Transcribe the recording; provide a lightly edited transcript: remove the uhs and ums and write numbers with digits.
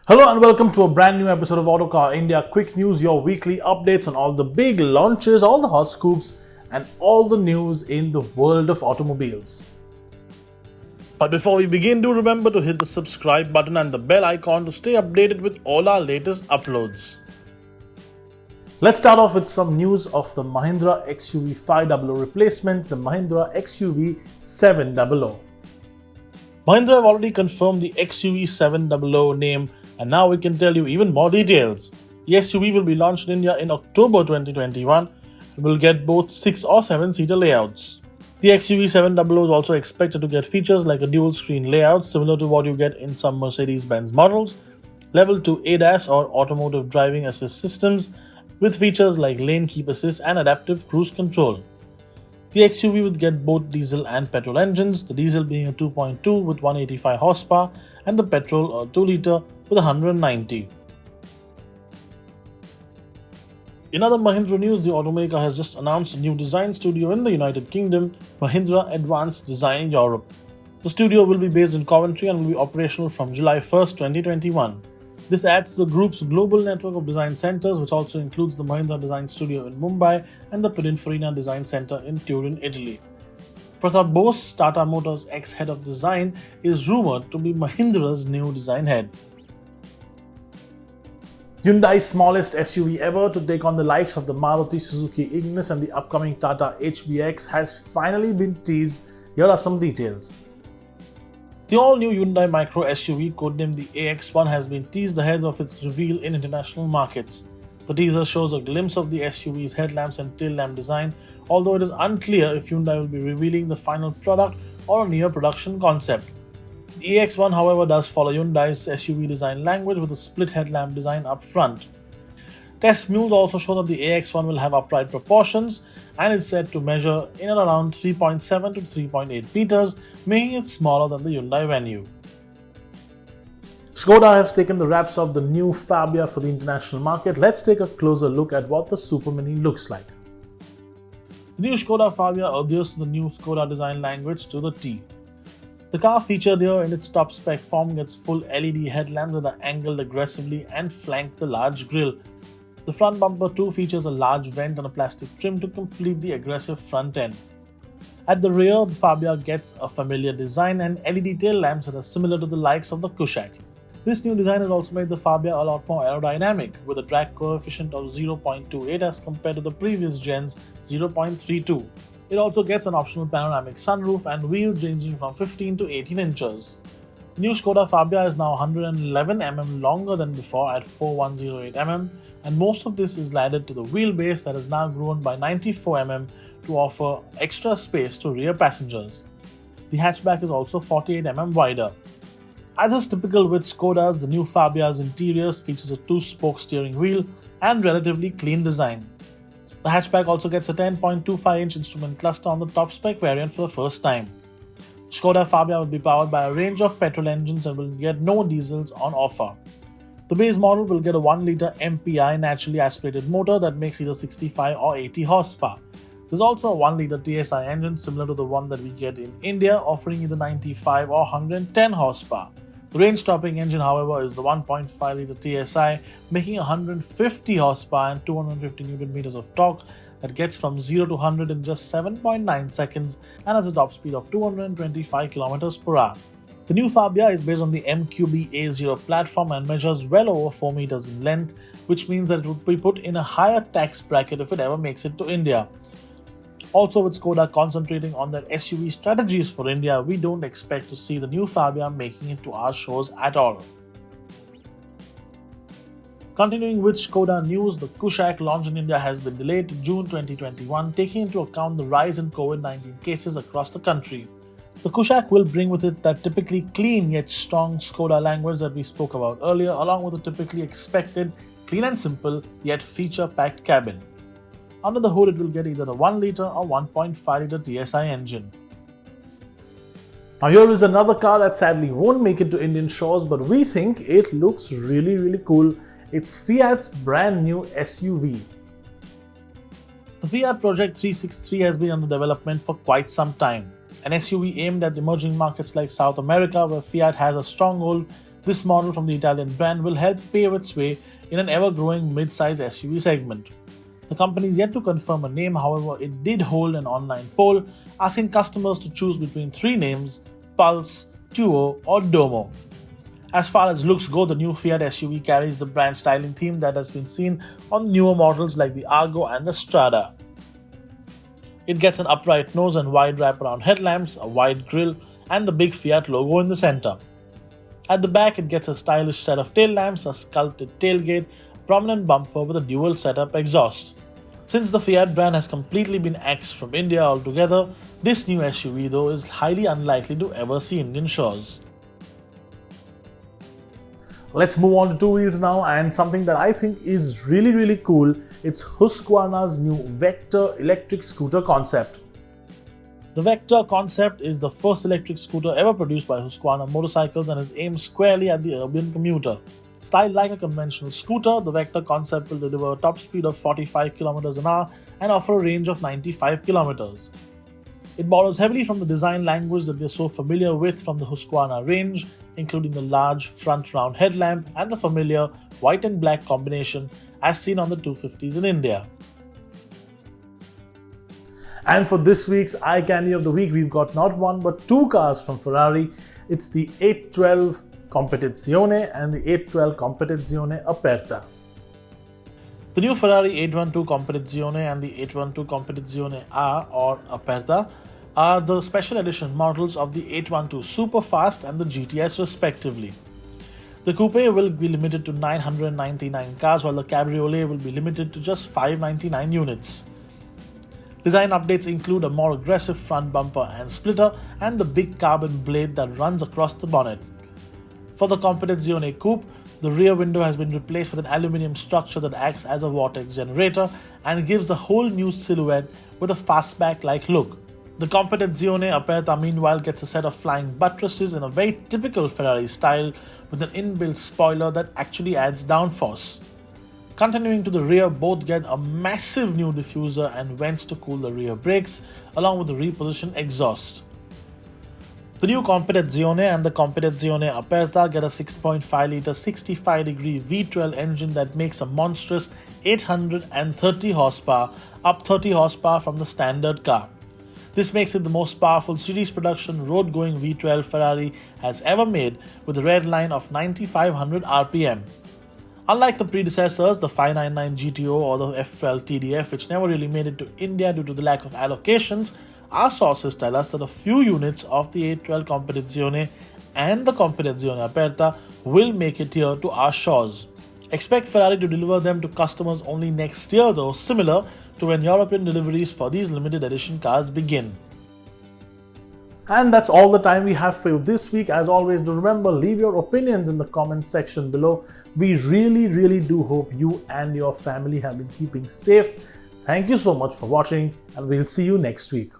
Hello and welcome to a brand new episode of Autocar India Quick News, your weekly updates on all the big launches, all the hot scoops, and all the news in the world of automobiles. But before we begin, do remember to hit the subscribe button and the bell icon to stay updated with all our latest uploads. Let's start off with some news of the Mahindra XUV500 replacement, the Mahindra XUV700. Mahindra have already confirmed the XUV700 name, and now we can tell you even more details. The SUV will be launched in India in October 2021 and will get both 6 or 7-seater layouts. The XUV700 is also expected to get features like a dual-screen layout similar to what you get in some Mercedes-Benz models, Level 2 ADAS or automotive driving assist systems with features like lane keep assist and adaptive cruise control. The XUV would get both diesel and petrol engines, the diesel being a 2.2 with 185 horsepower and the petrol a 2-litre with 190. In other Mahindra news, the automaker has just announced a new design studio in the United Kingdom, Mahindra Advanced Design Europe. The studio will be based in Coventry and will be operational from July 1st, 2021. This adds to the group's global network of design centers, which also includes the Mahindra Design Studio in Mumbai and the Pininfarina Design Center in Turin, Italy. Pratap Bose, Tata Motors' ex-head of design, is rumored to be Mahindra's new design head. Hyundai's smallest SUV ever to take on the likes of the Maruti Suzuki Ignis and the upcoming Tata HBX has finally been teased. Here are some details. The all-new Hyundai Micro SUV, codenamed the AX1, has been teased ahead of its reveal in international markets. The teaser shows a glimpse of the SUV's headlamps and tail lamp design, although it is unclear if Hyundai will be revealing the final product or a near production concept. The AX1, however, does follow Hyundai's SUV design language with a split headlamp design up front. Test mules also show that the AX1 will have upright proportions and is said to measure in and around 3.7 to 3.8 meters, making it smaller than the Hyundai Venue. Skoda has taken the wraps of the new Fabia for the international market. Let's take a closer look at what the Super Mini looks like. The new Skoda Fabia adheres to the new Skoda design language to the T. The car featured here in its top spec form gets full LED headlamps that are angled aggressively and flank the large grille. The front bumper too features a large vent and a plastic trim to complete the aggressive front end. At the rear, the Fabia gets a familiar design and LED tail lamps that are similar to the likes of the Kushaq. This new design has also made the Fabia a lot more aerodynamic, with a drag coefficient of 0.28 as compared to the previous gen's 0.32. It also gets an optional panoramic sunroof and wheels ranging from 15 to 18 inches. The new Skoda Fabia is now 111 mm longer than before at 4108 mm, and most of this is added to the wheelbase that has now grown by 94 mm to offer extra space to rear passengers. The hatchback is also 48 mm wider. As is typical with Skodas, the new Fabia's interiors features a 2-spoke steering wheel and relatively clean design. The hatchback also gets a 10.25-inch instrument cluster on the top spec variant for the first time. Skoda Fabia will be powered by a range of petrol engines and will get no diesels on offer. The base model will get a 1-litre MPI naturally aspirated motor that makes either 65 or 80 horsepower. There's also a 1-litre TSI engine similar to the one that we get in India, offering either 95 or 110 horsepower. The range-topping engine, however, is the 1.5-litre TSI, making 150 horsepower and 250 Nm of torque that gets from 0 to 100 in just 7.9 seconds and has a top speed of 225 km per hour. The new Fabia is based on the MQB A0 platform and measures well over 4 meters in length, which means that it would be put in a higher tax bracket if it ever makes it to India. Also, with Skoda concentrating on their SUV strategies for India, we don't expect to see the new Fabia making it to our shows at all. Continuing with Skoda news, the Kushaq launch in India has been delayed to June 2021, taking into account the rise in COVID-19 cases across the country. The Kushaq will bring with it that typically clean yet strong Skoda language that we spoke about earlier, along with the typically expected clean and simple yet feature-packed cabin. Under the hood, it will get either a 1-litre or 1.5-litre TSI engine. Now here is another car that sadly won't make it to Indian shores, but we think it looks really cool. It's Fiat's brand new SUV. The Fiat Project 363 has been under development for quite some time. An SUV aimed at emerging markets like South America, where Fiat has a stronghold, This model from the Italian brand will help pave its way in an ever-growing mid-size SUV segment. The company is yet to confirm a name, however, it did hold an online poll asking customers to choose between three names: Pulse, Tuo, or Domo. As far as looks go, the new Fiat SUV carries the brand styling theme that has been seen on newer models like the Argo and the Strada. It gets an upright nose and wide wraparound headlamps, a wide grille, and the big Fiat logo in the center. At the back, it gets a stylish set of tail lamps, a sculpted tailgate, prominent bumper with a dual setup exhaust. Since the Fiat brand has completely been axed from India altogether, this new SUV though is highly unlikely to ever see Indian shores. Let's move on to two wheels now, and something that I think is really cool. It's Husqvarna's new Vektorr electric scooter concept. The Vektorr concept is the first electric scooter ever produced by Husqvarna Motorcycles and is aimed squarely at the urban commuter. Styled like a conventional scooter, the Vektorr concept will deliver a top speed of 45 km an hour and offer a range of 95 km. It borrows heavily from the design language that we are so familiar with from the Husqvarna range, including the large front round headlamp and the familiar white and black combination as seen on the 250s in India. And for this week's Eye Candy of the Week, we've got not one but two cars from Ferrari. It's the 812 Competizione and the 812 Competizione Aperta. The new Ferrari 812 Competizione and the 812 Competizione A or Aperta are the special edition models of the 812 Superfast and the GTS respectively. The coupe will be limited to 999 cars, while the cabriolet will be limited to just 599 units. Design updates include a more aggressive front bumper and splitter and the big carbon blade that runs across the bonnet. For the Competizione coupe, the rear window has been replaced with an aluminium structure that acts as a vortex generator and gives a whole new silhouette with a fastback-like look. The Competizione Aperta meanwhile gets a set of flying buttresses in a very typical Ferrari style with an inbuilt spoiler that actually adds downforce. Continuing to the rear, both get a massive new diffuser and vents to cool the rear brakes, along with the repositioned exhaust. The new Competizione and the Competizione Aperta get a 6.5-litre 65-degree V12 engine that makes a monstrous 830 horsepower, up 30 horsepower from the standard car. This makes it the most powerful series production road-going V12 Ferrari has ever made, with a red line of 9500 RPM. Unlike the predecessors, the 599 GTO or the F12 TDF, which never really made it to India due to the lack of allocations, our sources tell us that a few units of the 812 Competizione and the Competizione Aperta will make it here to our shores. Expect Ferrari to deliver them to customers only next year though, similar to when European deliveries for these limited edition cars begin. And that's all the time we have for you this week. As always, do remember, leave your opinions in the comments section below. We really do hope you and your family have been keeping safe. Thank you so much for watching, and we'll see you next week.